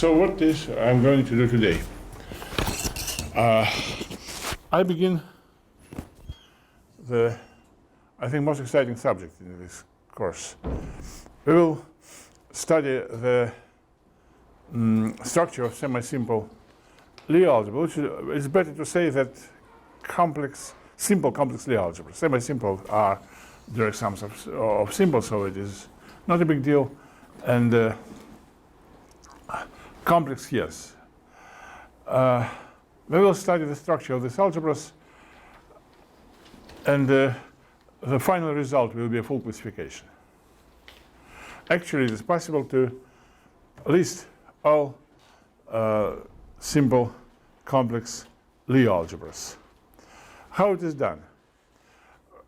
So what is I'm going to do today? I begin the, I think, most exciting subject in this course. We will study the structure of semi-simple Lie algebra, which is better to say that simple complex Lie algebra. Semi-simple are direct sums of symbols, so it is not a big deal. And complex, yes. We will study the structure of these algebras, and the final result will be a full classification. Actually, it is possible to list all simple complex Lie algebras. How it is done?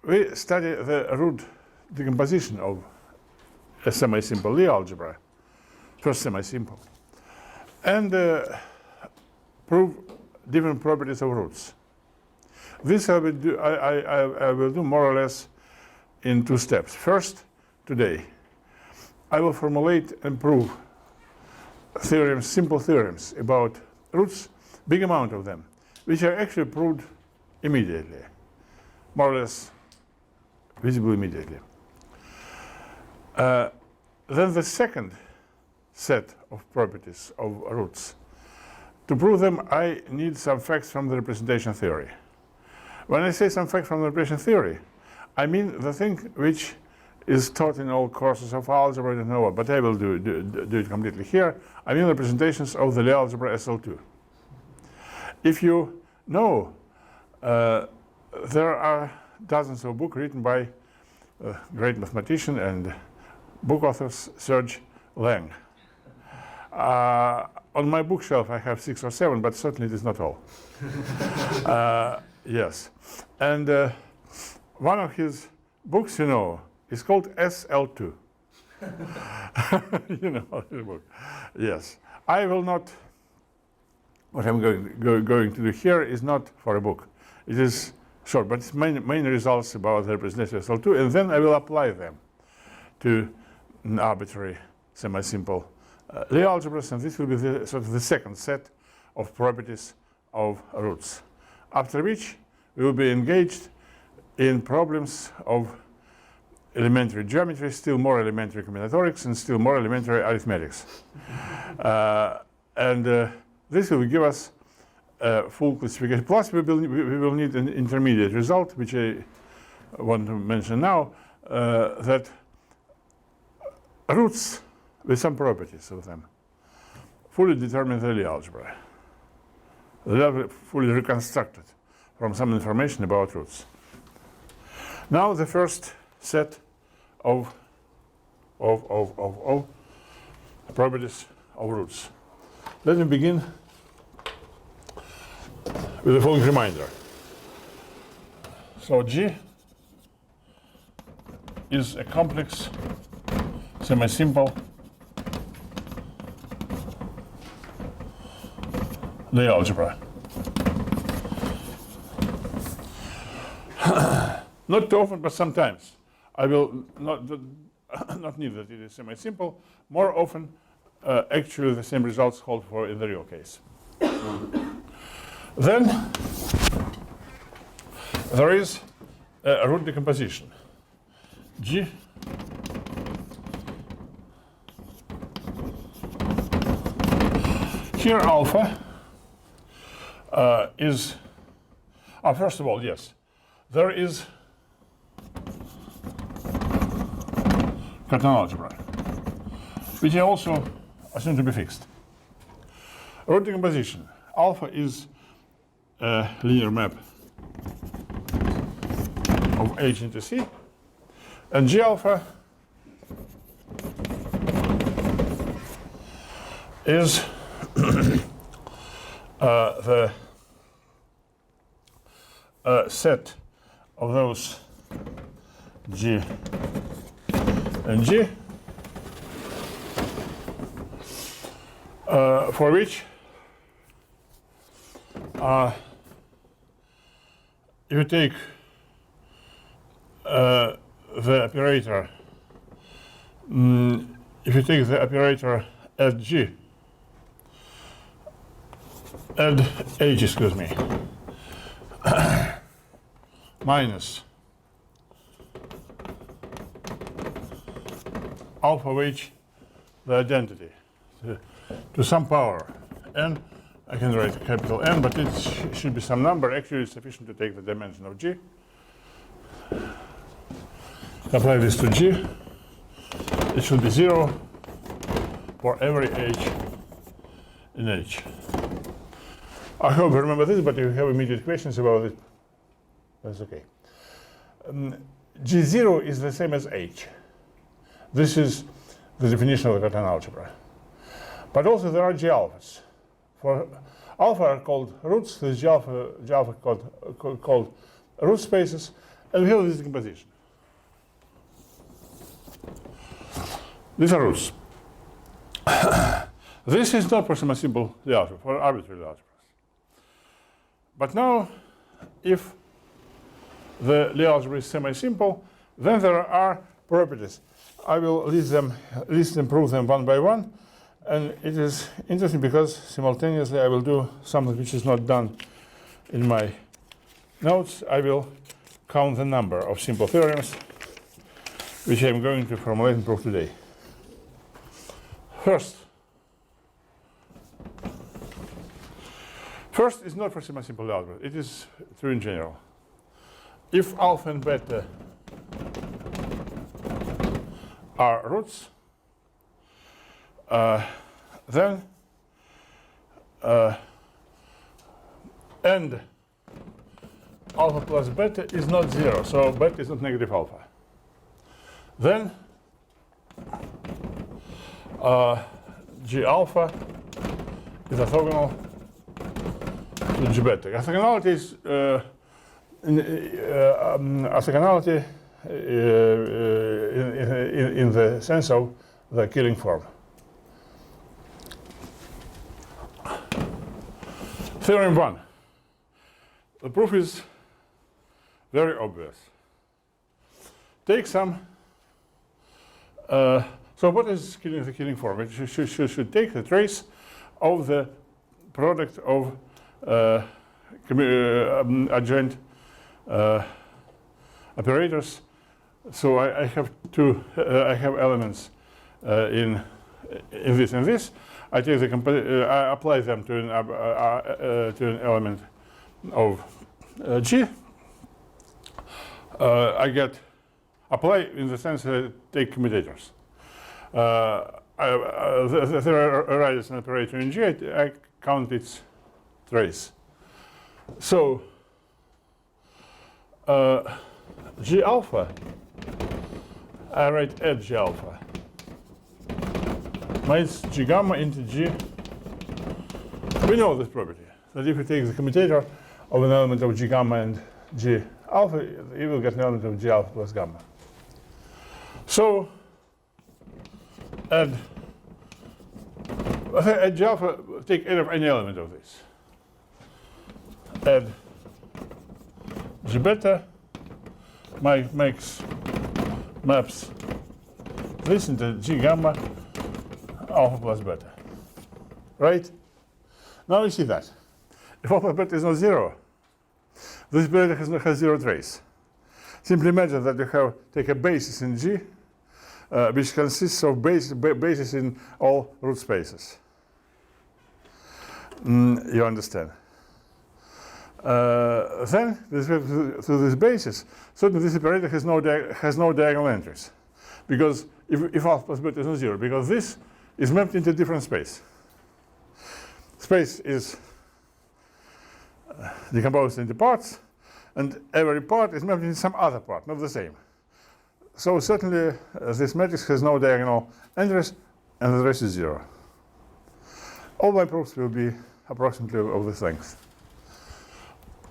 We study the root decomposition of a semi-simple Lie algebra, first semi-simple, and prove different properties of roots. This I will do more or less in two steps. First, today, I will formulate and prove theorems, simple theorems about roots, big amount of them, which are actually proved immediately, more or less visible immediately. Then the second set of properties of roots. To prove them, I need some facts from the representation theory. When I say some facts from the representation theory, I mean the thing which is taught in all courses of algebra, I don't know what, but I will do it completely here. I mean the representations of the Lie algebra SL2. If you know, there are dozens of books written by a great mathematician and book authors, Serge Lang. On my bookshelf I have 6 or 7, but certainly it is not all. Yes. And one of his books, you know, is called SL2. You know his book. Yes. I will not, what I'm going to do here is not for a book. It is short, but it's main results about the representation of SL2, and then I will apply them to an arbitrary semi-simple Lie algebras, and this will be the, sort of the second set of properties of roots. After which we will be engaged in problems of elementary geometry, still more elementary combinatorics, and still more elementary arithmetics. This will give us full classification. Plus we will need an intermediate result, which I want to mention now, that roots with some properties of them fully determine the Lie algebra. They are fully reconstructed from some information about roots. Now the first set of properties of roots. Let me begin with the following reminder. So G is a complex semi-simple Lie algebra. Not too often, but sometimes. I will not need that it is semi-simple. More often, actually the same results hold for in the real case. Then there is a root decomposition. G here alpha is, first of all, yes, there is Cartan algebra, which I also assume to be fixed. Root decomposition. Alpha is a linear map of H into C, and G alpha is the set of those G and G for which if you take the operator if you take the operator at G add h, excuse me, minus alpha of h, the identity, to some power n. I can write capital N, but it should be some number. Actually, it's sufficient to take the dimension of g. Apply this to g. It should be 0 for every h in h. I hope you remember this, but if you have immediate questions about it, that's okay. G0 is the same as h. This is the definition of the Cartan algebra. But also there are G alphas. For alpha are called roots, there's G alpha called root spaces, and we have this decomposition. These are roots. This is not for semi-simple Lie algebra, for arbitrary Lie algebras. But now, if the Lie algebra is semi-simple, then there are properties. I will list them, prove them one by one. And it is interesting because simultaneously I will do something which is not done in my notes. I will count the number of simple theorems which I am going to formulate and prove today. First is not for semi-simple algebra. It is true in general. If alpha and beta are roots, then and alpha plus beta is not 0, so beta is not negative alpha. Then G alpha is orthogonal to G beta. Orthogonality is orthogonality in the sense of the killing form. Theorem 1. The proof is very obvious. Take some. So what is the killing form? It should take the trace of the product of adjoint operators. So I have I have elements in this and this. I take the I apply them to an element of G. I get apply in the sense that I take commutators. There arises an operator in G. I count its trace. So G alpha, I write add G alpha. Minus G gamma into G. We know this property, that if you take the commutator of an element of G gamma and G alpha, you will get an element of G alpha plus gamma. So add G alpha, take any element of this. Add G beta, maps this into G gamma alpha plus beta. Right? Now you see that. If alpha beta is not 0, this beta has 0 trace. Simply imagine that you take a basis in G, which consists of bases in all root spaces. You understand? Then, through this basis, certainly this operator has no diagonal entries, because if alpha plus beta is not 0, because this is mapped into a different space. Space is decomposed into parts, and every part is mapped into some other part, not the same. So certainly this matrix has no diagonal entries, and the rest is 0. All my proofs will be approximately of this length.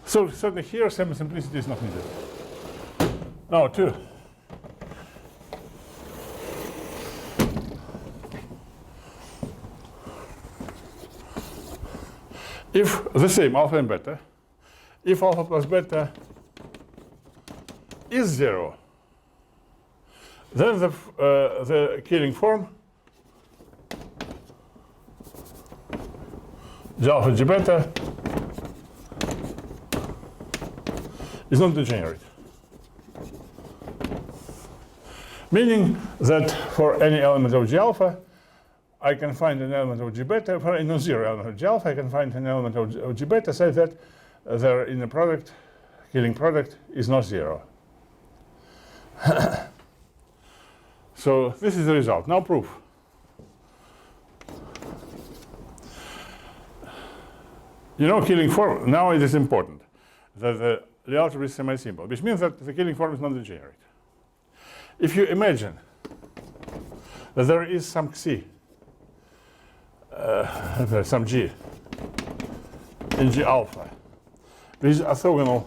So certainly here semi-simplicity is not needed. Now 2. If the same alpha and beta, if alpha plus beta is 0, then the killing form G alpha G beta is not degenerate. Meaning that for any element of G alpha, I can find an element of G beta. For a non-zero element of G alpha, I can find an element of G beta such that their inner product, Killing product, is not zero. So this is the result. Now proof. You know, Killing form, now it is important that the Lie algebra is semi-simple, which means that the Killing form is not degenerate. If you imagine that there is some Xi, some G in G alpha, which is orthogonal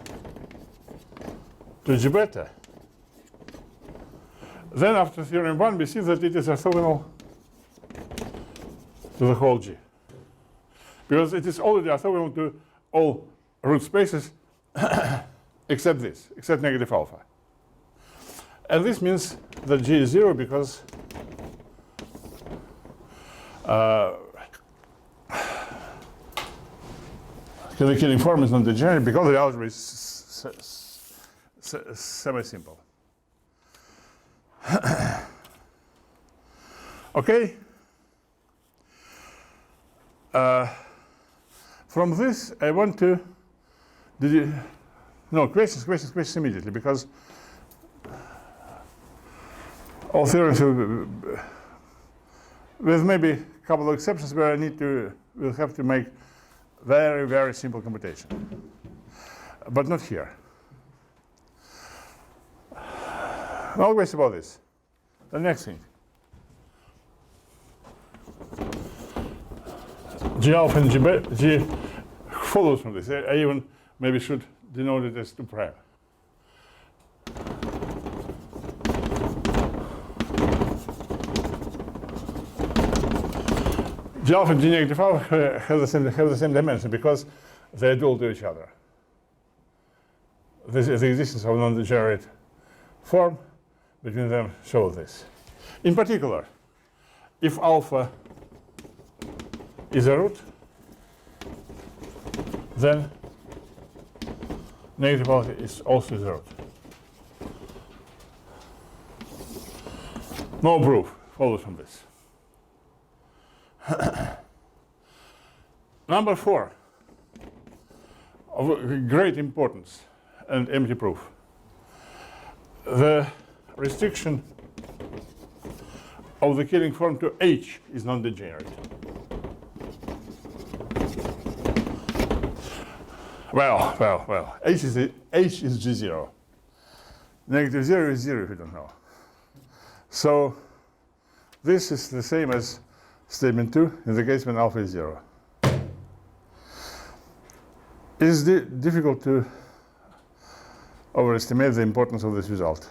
to G beta, then after theorem 1 we see that it is orthogonal to the whole G. Because it is already orthogonal to all root spaces except this, except negative alpha. And this means that G is 0 because the Killing form is not degenerate because the algebra is semi-simple. Okay? From this, I want to questions immediately, because all theorems with maybe a couple of exceptions where we'll have to make very, very simple computation, but not here. No questions about this. The next thing. G alpha and G follows from this. I even maybe should denote it as 2 prime. G alpha and G negative alpha have the same dimension because they are dual to each other. This is the existence of a non-degenerate form between them shows this. In particular, if alpha is a root, then negative alpha is also the root. No proof follows from this. Number 4, of great importance and empty proof. The restriction of the Killing form to H is non-degenerate. Well. H is G0. Negative 0 is 0 if you don't know. So this is the same as statement 2 in the case when alpha is 0. It is difficult to overestimate the importance of this result,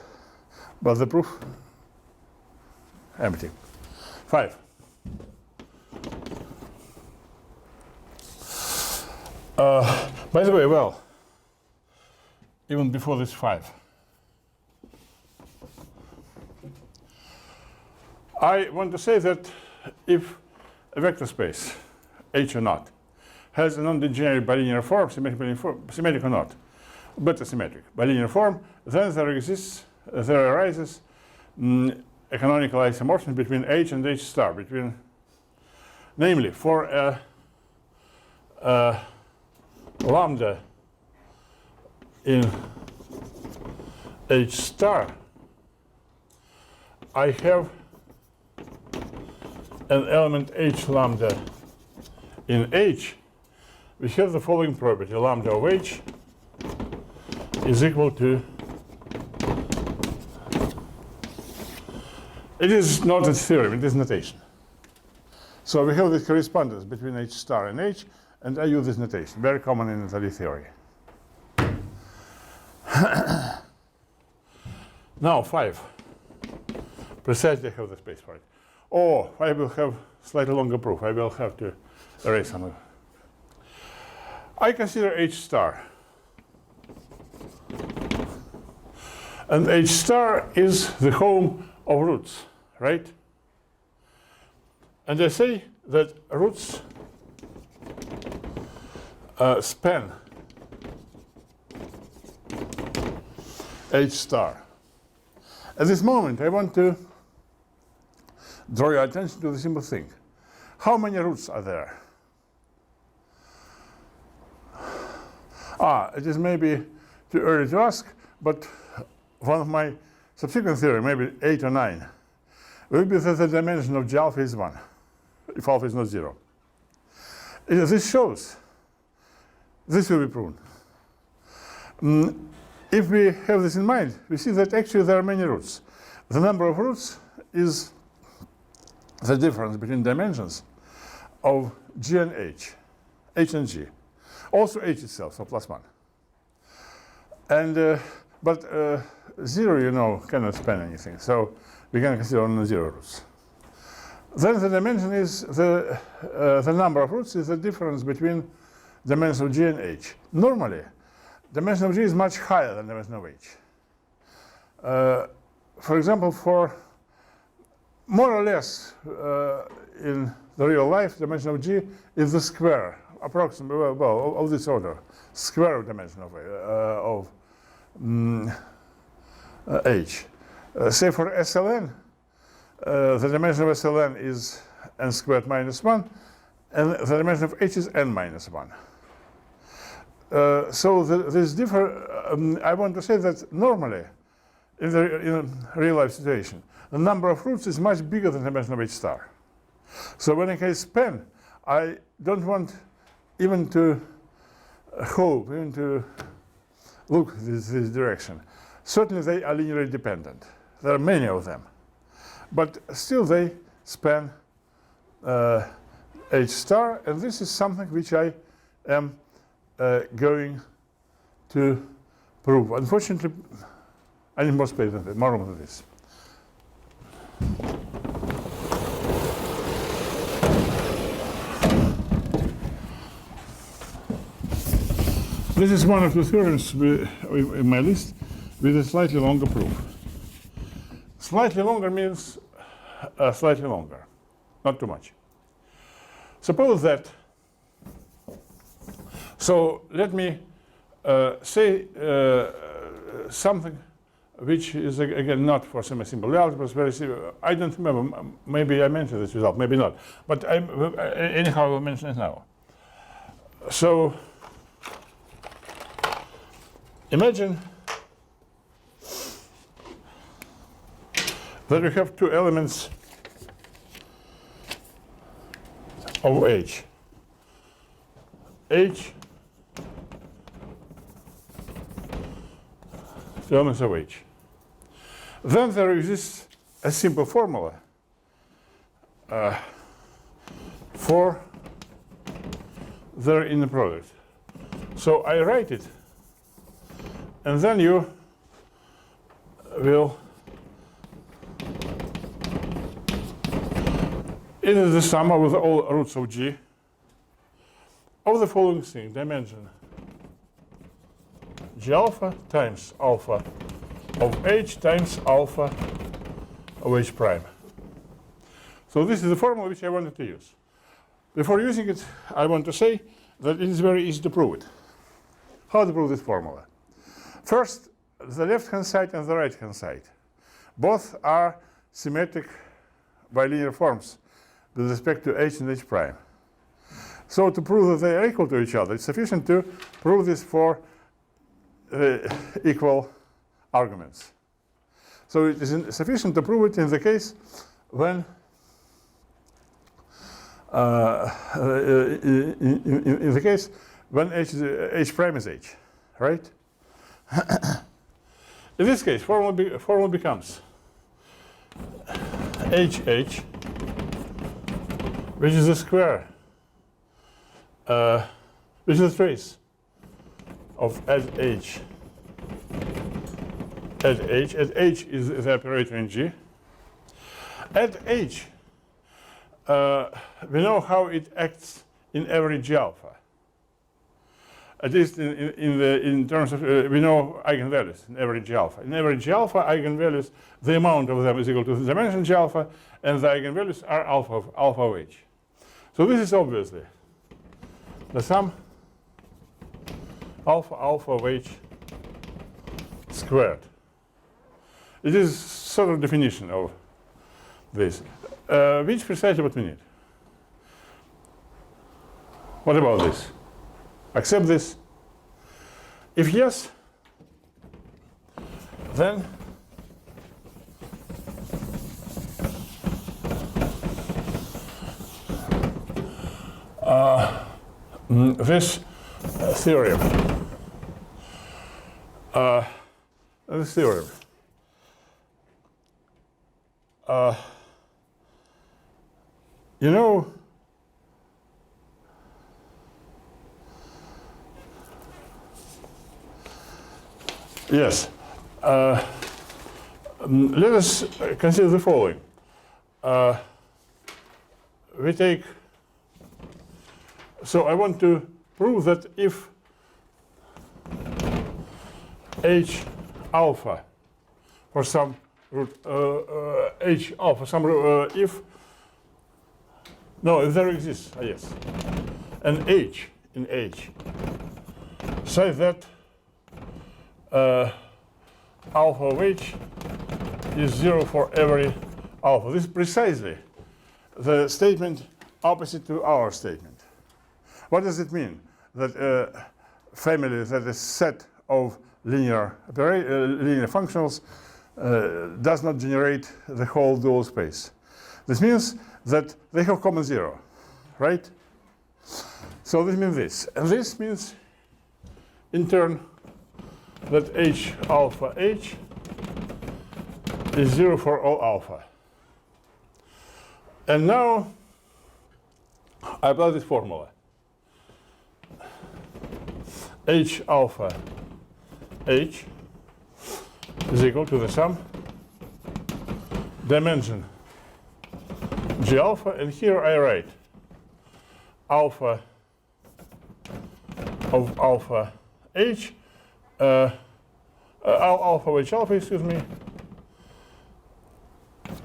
but the proof, empty. 5. By the way, well, even before this 5, I want to say that if a vector space, H or not, has a non-degenerate bilinear form, symmetric or not, but a symmetric bilinear form, then there arises a canonical isomorphism between H and H star, namely for a lambda in H star, I have an element H lambda in H, which has the following property: lambda of H is equal to, it is not a theorem, it is notation. So we have this correspondence between H star and H, and I use this notation, very common in Lie theory. Now 5, precisely have the space for it. Oh, I will have slightly longer proof. I will have to erase some. I consider H star. And H star is the home of roots, right? And I say that roots span H star. At this moment, I want to draw your attention to the simple thing. How many roots are there? It is maybe too early to ask, but one of my subsequent theory, maybe 8 or 9, will be that the dimension of G alpha is 1, if alpha is not 0. This shows, this will be proven. If we have this in mind, we see that actually there are many roots. The number of roots is the difference between dimensions of G and H and G. Also H itself, so plus 1. And, but 0, you know, cannot span anything, so we can consider only 0 roots. Then the dimension is, the number of roots is the difference between dimensions of G and H. Normally, dimension of G is much higher than dimension of H. For example, for more or less in the real life, dimension of G is the square, approximately, well, of this order, square of dimension of H. Say for SLN, the dimension of SLN is n squared minus 1, and the dimension of H is n minus 1. So this I want to say that normally, in a real life situation, the number of roots is much bigger than the dimension of H star. So when I can span, I don't want even to hope, even to look this direction. Certainly they are linearly dependent. There are many of them. But still they span H star, and this is something which I am going to prove. Unfortunately, I need more space than this, more room than this. This is one of the theorems in my list with a slightly longer proof. Slightly longer means slightly longer, not too much. Suppose that, so let me say something which is again not for semi-simple algebra, very simple. I don't remember, maybe I mentioned this result, maybe not, but anyhow I will mention it now. So imagine that we have two elements of H. H, two elements of H. Then there exists a simple formula for their inner product. So I write it, and then you will, it is the sum of all roots of G of the following thing, dimension G alpha times alpha of H times alpha of H prime. So this is the formula which I wanted to use. Before using it, I want to say that it is very easy to prove it. How to prove this formula? First, the left-hand side and the right-hand side. Both are symmetric bilinear forms with respect to H and H prime. So to prove that they are equal to each other, it's sufficient to prove this for equal arguments. So it is sufficient to prove it in the case when in the case when H prime is H, right? In this case, formula becomes HH, which is the square, which is the trace of add H. Add H is the operator in G. Add H, we know how it acts in every G alpha. At least in terms of, we know eigenvalues in every G alpha. In every G alpha, eigenvalues, the amount of them is equal to the dimension G alpha, and the eigenvalues are alpha of H. So this is obviously the sum alpha of h squared. It is sort of definition of this, which precisely what we need. What about this? Accept this? If yes, then this theorem, you know, yes, let us consider the following. We take, so I want to prove that if h alpha for some root h alpha, some if there exists, yes, an h in h, say that alpha of h is 0 for every alpha. This is precisely the statement opposite to our statement. What does it mean? That a family, that a set of linear functionals does not generate the whole dual space. This means that they have common zero, right? So this means this. And this means, in turn, that h alpha h is 0 for all alpha. And now I apply this formula. H alpha h is equal to the sum dimension g alpha, and here I write alpha of alpha h, alpha of h alpha, excuse me,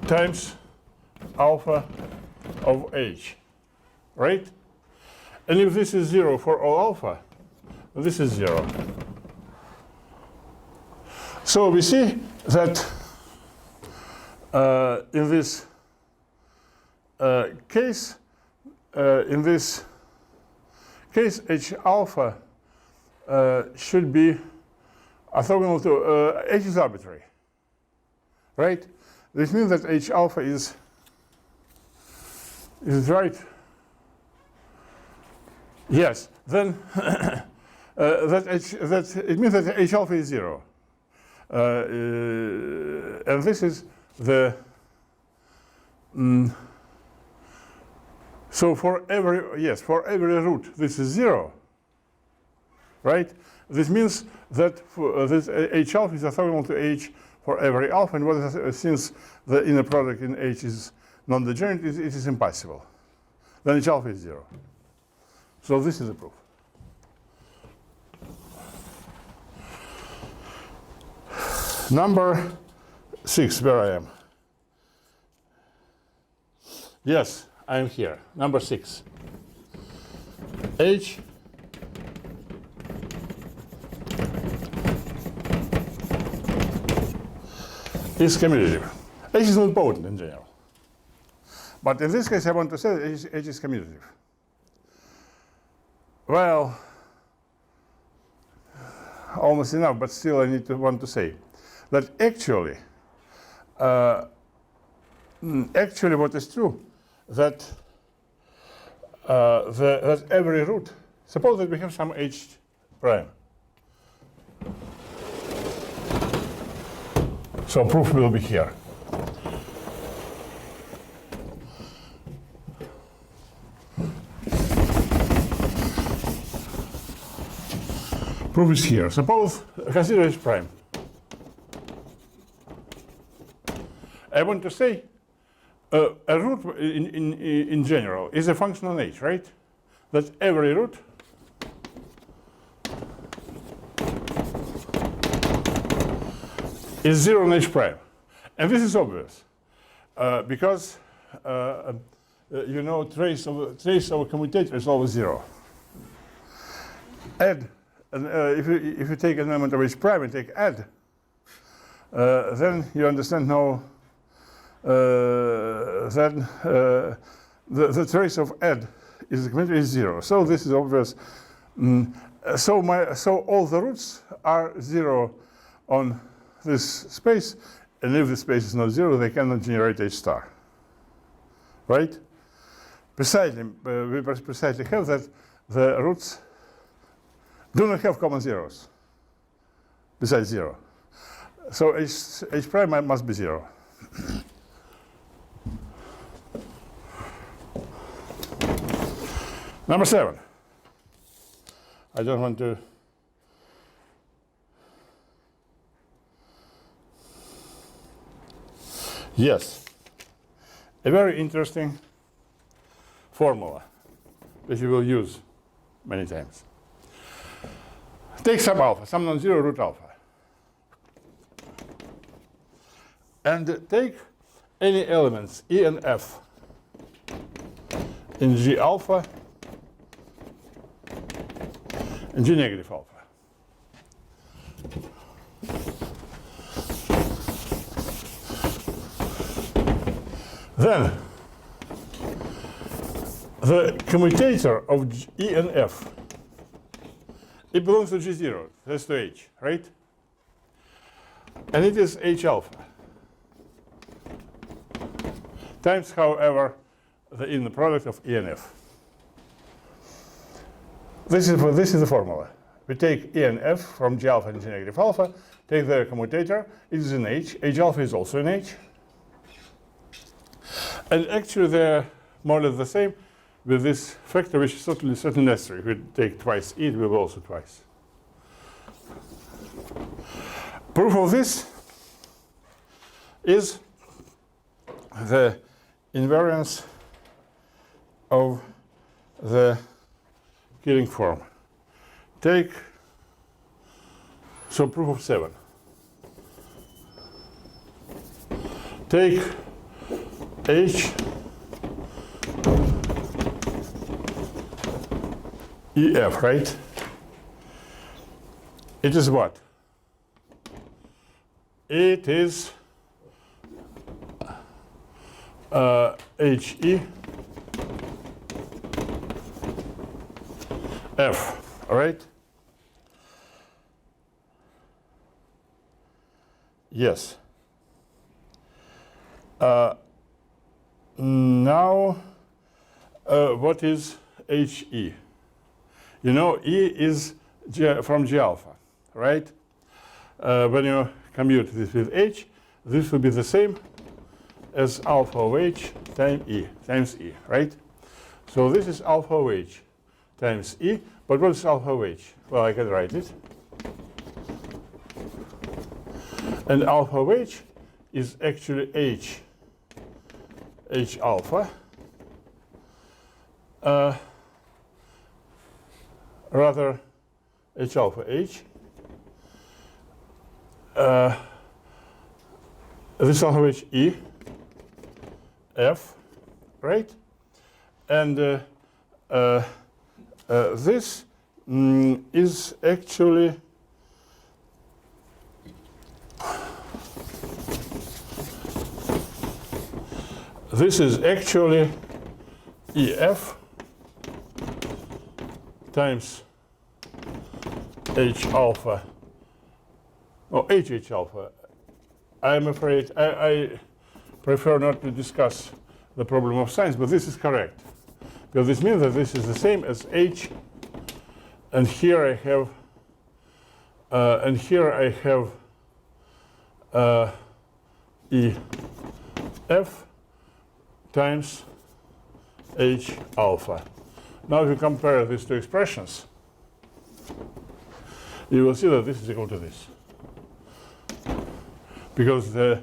times alpha of h, right? And if this is 0 for all alpha, this is 0. So we see that in this case, h alpha should be orthogonal to h is arbitrary, right? This means that h alpha is right. Yes. Then it means that h alpha is 0, and this is the so for every root this is 0, right? This means that this h alpha is orthogonal to h for every alpha, and since the inner product in h is non-degenerate, it is impossible. Then h alpha is 0. So this is the proof. Number 6, where I am. Yes, I am here. Number 6. H is commutative. H is not potent in general. But in this case, I want to say that H is commutative. Well, almost enough, but still I want to say that actually what is true, that that every root, suppose that we have some h prime. So proof will be here. Proof is here. Suppose, consider h prime. I want to say a root in general is a function on h, right? That every root is 0 on h prime. And this is obvious because you know trace of a commutator is always 0. Add and if you take an element of h prime and take add, then you understand now then the trace of add is is 0. So this is obvious. So all the roots are 0 on this space, and if the space is not 0, they cannot generate h star. Right? Precisely, we precisely have that the roots do not have common zeros besides 0. So h prime must be 0. Number 7. I don't want to. Yes, a very interesting formula which you will use many times. Take some alpha, some non-zero root alpha, and take any elements E and F in G alpha and G negative alpha. Then the commutator of E and F, it belongs to G0, that's to H, right? And it is H alpha times, however, the inner product of E and F. This is the formula. We take E and F from G alpha and G negative alpha, take their commutator, it is in H alpha is also in H. And actually they're more or less the same with this factor, which is certainly necessary. If we take twice E, it will be also twice. Proof of this is the invariance of the Killing form. Take, so proof of 7. Take H EF, right? It is what? It is HE F, all right? Yes. Now, what is HE? You know, E is from G alpha, right? When you commute this with H, this will be the same as alpha of H times E, right? So this is alpha of H times E, but what is alpha of H? Well, I can write it. And alpha of H is actually H alpha, rather H alpha H. This alpha H E F, right? And this is actually EF times H alpha, or H alpha. I'm afraid I prefer not to discuss the problem of signs, but this is correct. Because this means that this is the same as H, and here I have, EF times H alpha. Now if you compare these two expressions, you will see that this is equal to this. Because the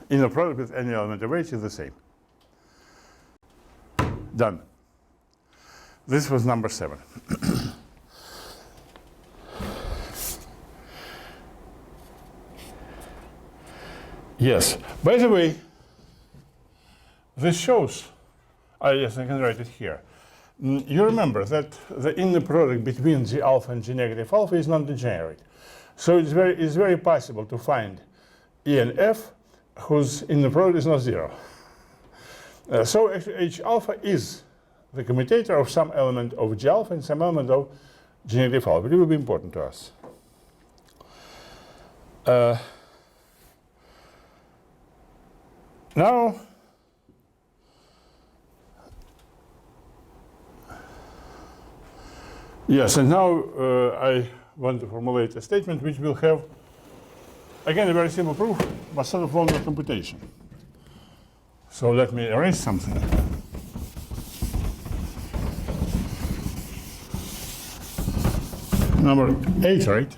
inner product with any element of H is the same. Done. This was number 7. Yes. By the way, this shows, yes, I can write it here. You remember that the inner product between G alpha and G negative alpha is non-degenerate. So it's very possible to find E and F whose inner product is not zero. So H alpha is the commutator of some element of G alpha and some element of G negative alpha. It will be important to us. Now, yes, and now I want to formulate a statement which will have, again, a very simple proof, but sort of longer computation. So let me erase something. Number 8, right?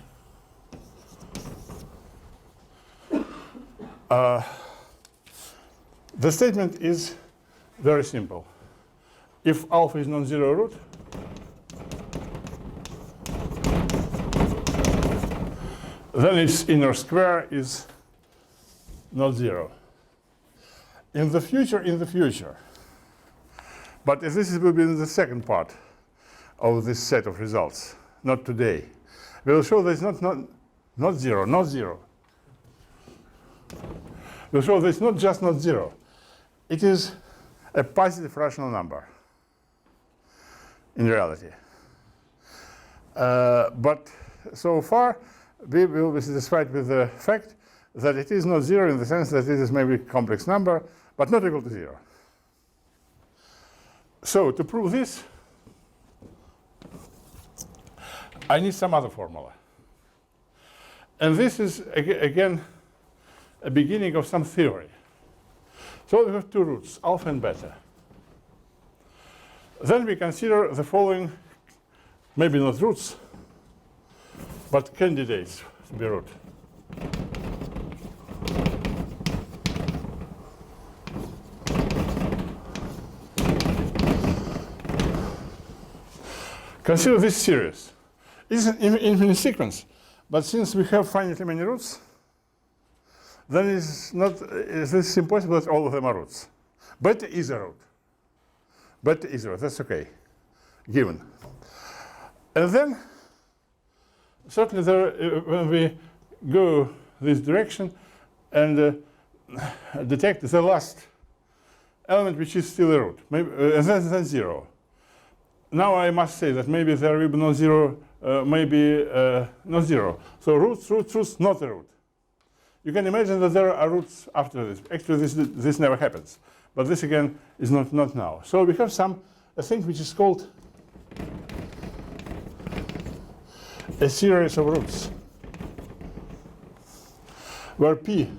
The statement is very simple. If alpha is non-zero root, then its inner square is not zero. In the future, but this will be in the second part of this set of results, not today. We will show that it's not zero. We'll show that it's not just not zero. It is a positive rational number in reality. But so far, we will be satisfied with the fact that it is not zero in the sense that it is maybe a complex number, but not equal to zero. So to prove this, I need some other formula. And this is, again, a beginning of some theory. So we have two roots, alpha and beta. Then we consider the following, maybe not roots, but candidates to be root. Consider this series. It's an infinite sequence, but since we have finitely many roots, then it's impossible that all of them are roots. Beta is a root. Beta is a root, that's okay, given. And then, certainly when we go this direction and detect the last element which is still a root, maybe, and then zero. Now I must say that maybe there will be no zero, maybe not zero. So roots, not a root. You can imagine that there are roots after this. Actually, this never happens. But this, again, is not now. So we have a thing which is called a series of roots, where P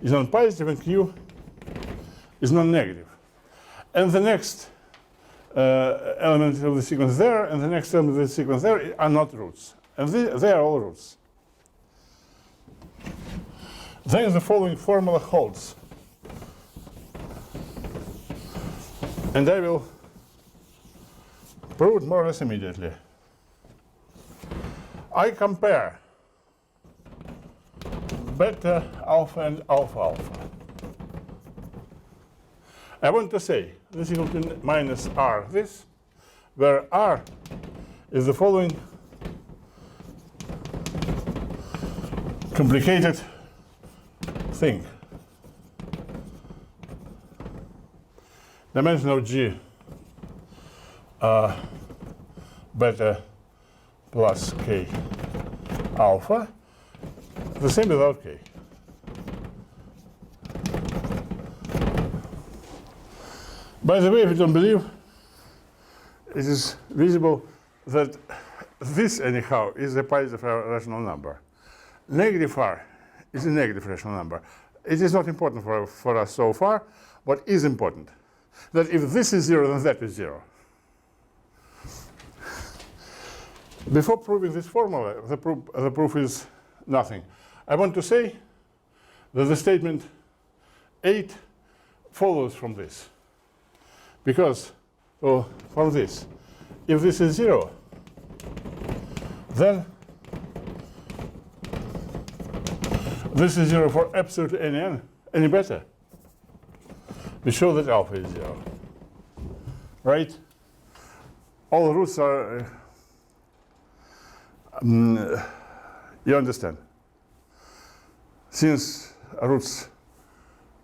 is non-positive and Q is non-negative. And the next element of the sequence there and the next element of the sequence there are not roots. And they are all roots. Then the following formula holds. And I will prove it more or less immediately. I compare beta alpha and alpha alpha. I want to say this is equal to minus R this, where R is the following complicated thing. Dimension of G beta plus K alpha, the same without K. By the way, if you don't believe, it is visible that this, anyhow, is a positive rational number. Negative R is a negative rational number. It is not important for us so far. What is important, that if this is zero, then that is zero. Before proving this formula, the proof is nothing. I want to say that the statement 8 follows from this. Because, well, from this, if this is zero, then this is zero for absolutely any beta. We show that alpha is zero. right? All roots are, you understand. Since roots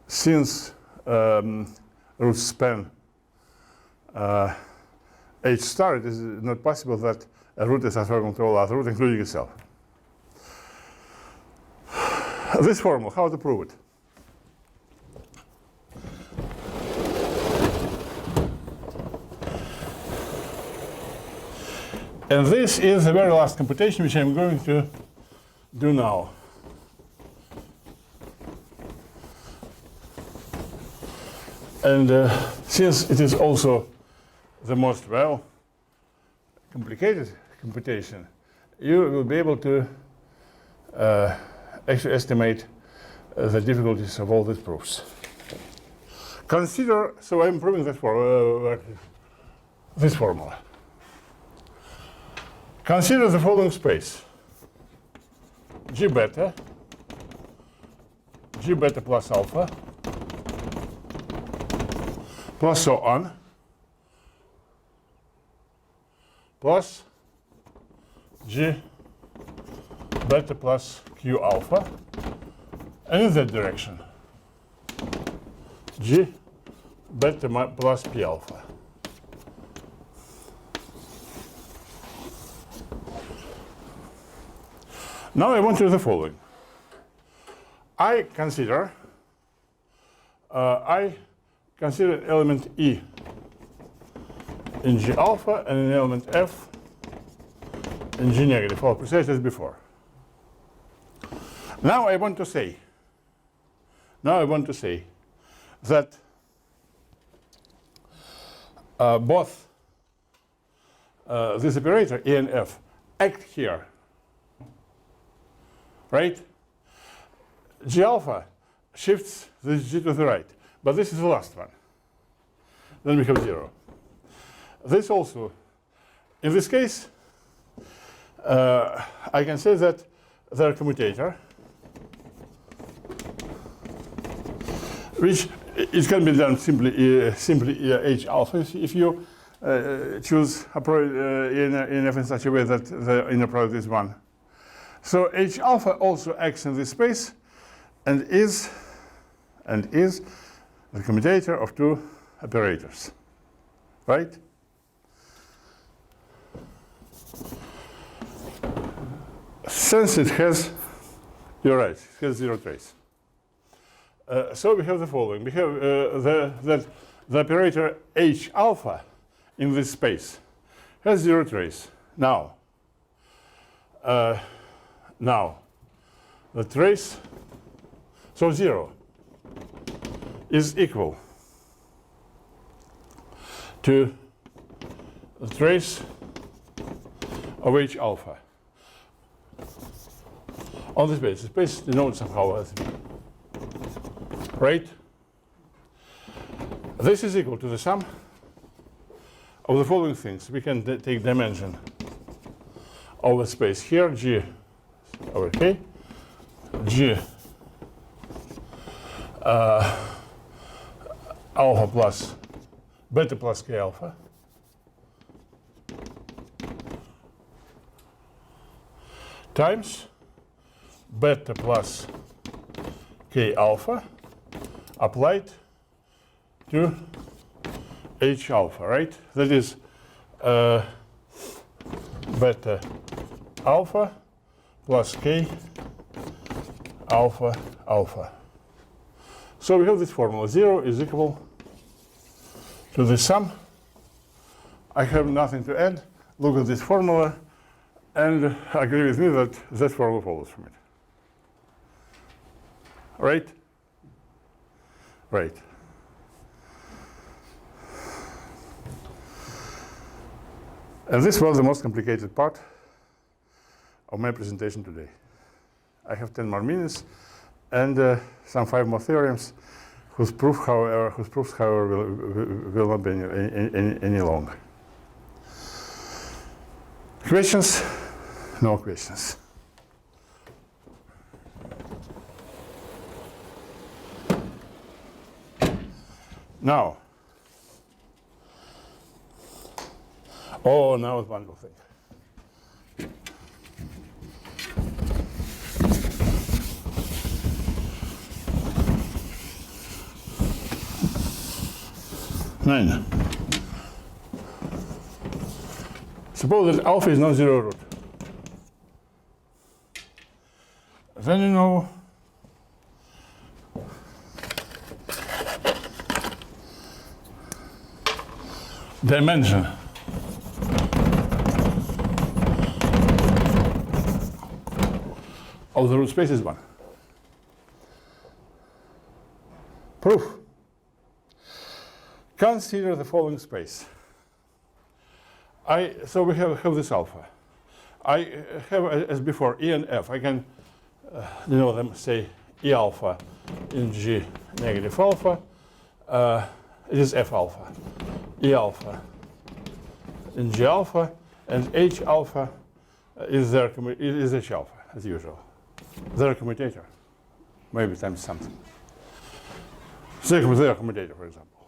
span h star, it is not possible that a root is orthogonal to all other roots, including itself. This formula, how to prove it? And this is the very last computation which I'm going to do now. And since it is also the most complicated computation, you will be able to actually estimate the difficulties of all these proofs. Consider, so I'm proving that for this formula. Consider the following space: G beta plus alpha, plus so on, plus G beta plus Q alpha, and in that direction, G beta plus P alpha. Now I want to do the following. I consider an element E in G alpha and an element F in G negative, all precisely as before. Now I want to say that both this operator E and F act here, right? G alpha shifts this G to the right, but this is the last one. Then we have 0. This also, in this case, I can say that their commutator, which it can be done simply H alpha if you choose a in F in such a way that the inner product is 1. So H alpha also acts in this space and is the commutator of two operators, right? Since it has, you're right, it has 0 trace. So we have the following. We have the operator H alpha in this space has 0 trace. Now the trace, so 0 is equal to the trace of H alpha on the space. The space denotes somehow as, right? This is equal to the sum of the following things. We can take dimension of the space here, G over K, G alpha plus beta plus K alpha, times beta plus K alpha applied to H alpha, right? That is beta alpha plus K alpha alpha. So we have this formula. 0 is equal to the sum. I have nothing to add. Look at this formula and agree with me that that formula follows from it. Right? Right. And this was the most complicated part of my presentation today. I have 10 more minutes and some 5 more theorems whose proofs, however, will not be any long. Questions? No questions. Now, Oh, now it's one more thing. Nine. Suppose that alpha is non-zero root. Then you know dimension of the root space is 1. Proof. Consider the following space. So we have this alpha. I have, as before, E and F. I can denote them, say, E alpha in G negative alpha. It is F alpha. E alpha in G alpha, and H alpha is H alpha, as usual. Their commutator, maybe times something. Their commutator, for example.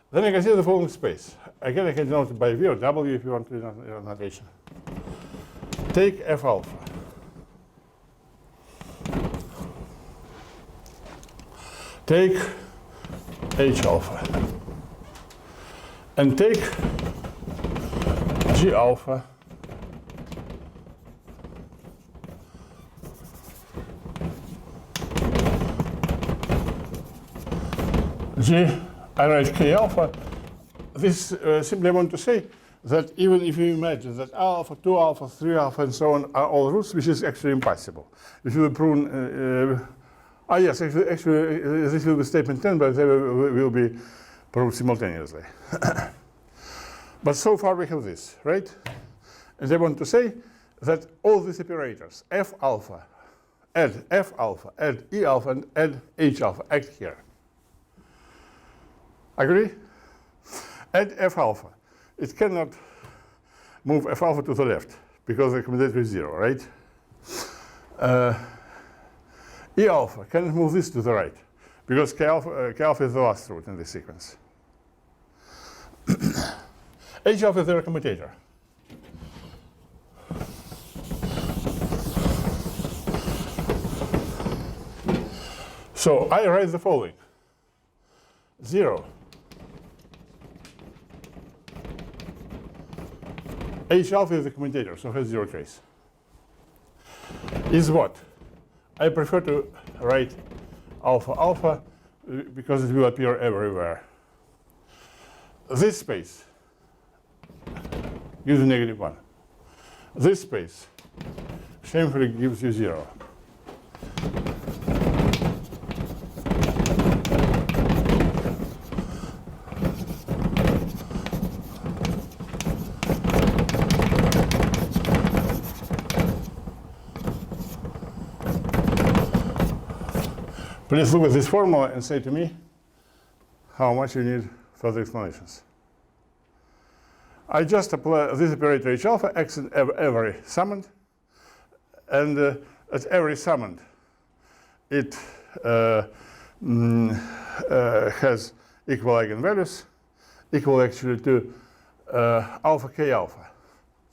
Then I consider the following space. Again, I can denote it by V or W if you want to denote notation. Take F alpha. Take H alpha. And take G alpha. I write K alpha. This simply I want to say that even if you imagine that alpha, 2 alpha, 3 alpha, and so on are all roots, which is actually impossible. If you will prove, yes, actually, this will be statement 10, but they will be proved simultaneously. But so far we have this, right? And I want to say that all these operators, F alpha, add F alpha, add E alpha, and add H alpha, act here. Agree? Add F alpha. It cannot move F alpha to the left because the commutator is 0, right? E alpha cannot move this to the right because K alpha is the last root in this sequence. H alpha is the commutator. So I write the following. 0. H alpha is the commutator, so has 0 trace. Is what? I prefer to write alpha alpha because it will appear everywhere. This space gives you -1. This space shamefully gives you 0. Please look at this formula and say to me how much you need further explanations. I just apply this operator H alpha acts at every summand, and at every summand it has equal eigenvalues, equal actually to alpha k alpha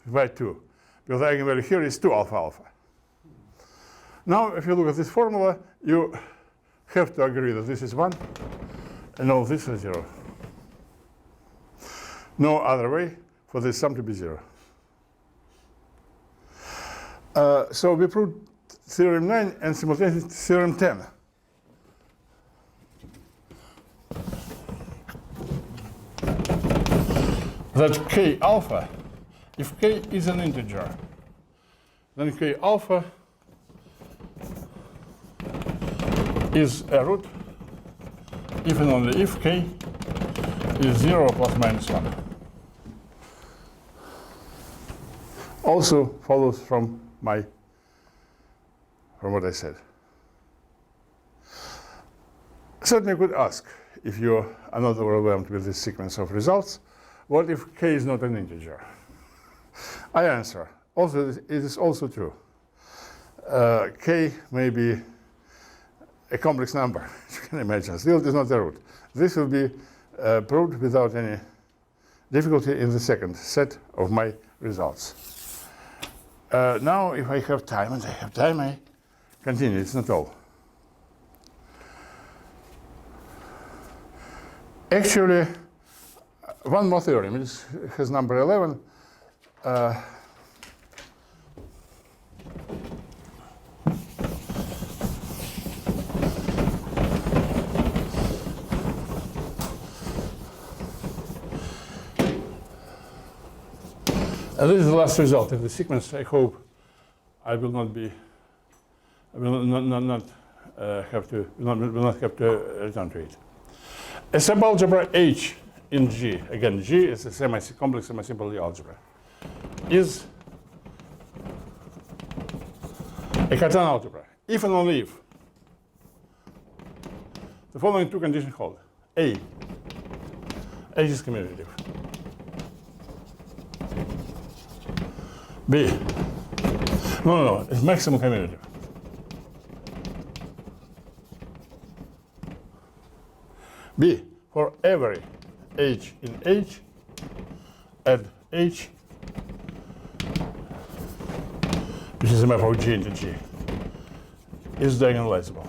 by 2, because the eigenvalue here is 2 alpha alpha. Now, if you look at this formula, you have to agree that this is 1 and all this is 0. No other way for this sum to be 0. So we proved theorem 9 and simultaneously theorem 10. That K alpha, if K is an integer, then K alpha is a root if and only if K is 0 plus minus 1. Also follows from what I said. Certainly you could ask, if you are not overwhelmed with this sequence of results, what if K is not an integer? I answer, also it is also true. K may be a complex number, as you can imagine. Still, it is not a root. This will be proved without any difficulty in the second set of my results. Now, if I have time, and I have time, I continue. It's not all. Actually, one more theorem. It has number 11. And this is the last result of the sequence. I hope I will not be, I will not have to return to it. A subalgebra H in G, again, G is a complex semi-simple Lie algebra, is a Cartan algebra, if and only if the following two conditions hold. A, H is commutative. B, no, it's maximum commutative. B, for every H in H, add H, which is a map of G into G, is diagonalizable.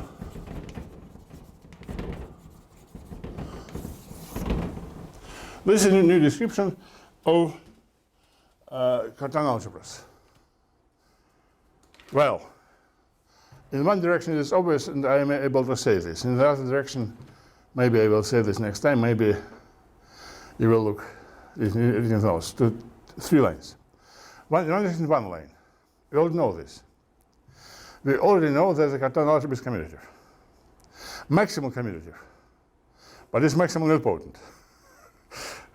This is a new description of Cartan algebras. Well, in one direction it is obvious and I am able to say this. In the other direction, maybe I will say this next time, maybe you will look in those three lines. One line. We all know this. We already know that the Cartan algebra is commutative. Maximal commutative. But it's maximally nilpotent.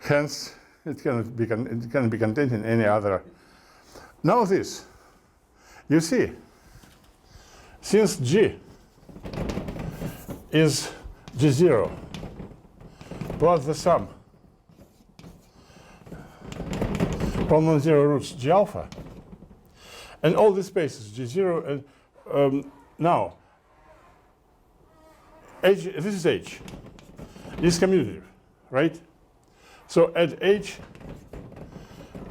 Hence, it cannot be contained in any other. Now this, you see, since G is G0 plus the sum all non-zero roots G alpha, and all the spaces G0 and now H, this is H, is commutative, right? So at H,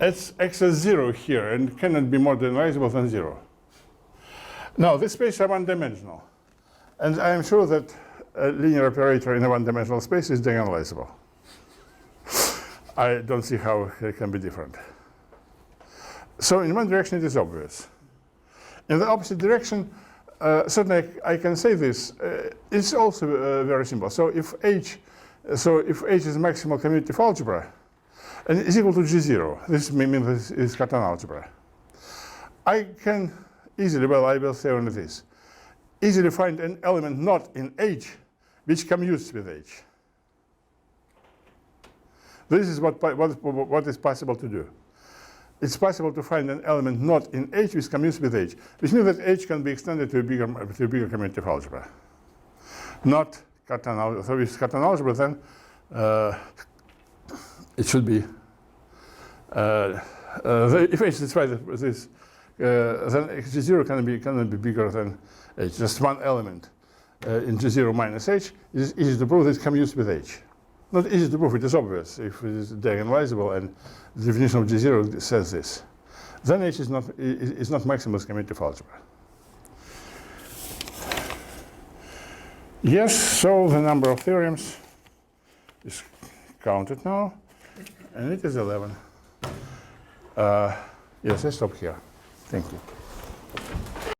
it's X as 0 here and cannot be more diagonalizable than 0. Now, these spaces are one-dimensional. And I am sure that a linear operator in a one-dimensional space is diagonalizable. I don't see how it can be different. So in one direction, it is obvious. In the opposite direction, certainly I can say this. It's also very simple. So if H is maximal commutative algebra and is equal to G0, this means this is Cartan algebra. I can easily, well, I will say only this, easily find an element not in H which commutes with H. This is what is possible to do. It's possible to find an element not in H which commutes with H, which means that H can be extended to a bigger commutative algebra. Not Cartan algebra. So with Cartan algebra, then it should be. If H is this, then G0 cannot be bigger than H. Just one element in G0 minus H is easy to prove that it commutes with H. Not easy to prove, it is obvious if it is diagonalizable, and the definition of G0 says this. Then H is not maximal commutative algebra. Yes, so the number of theorems is counted now, and it is 11. Yes, I stop here. Thank you.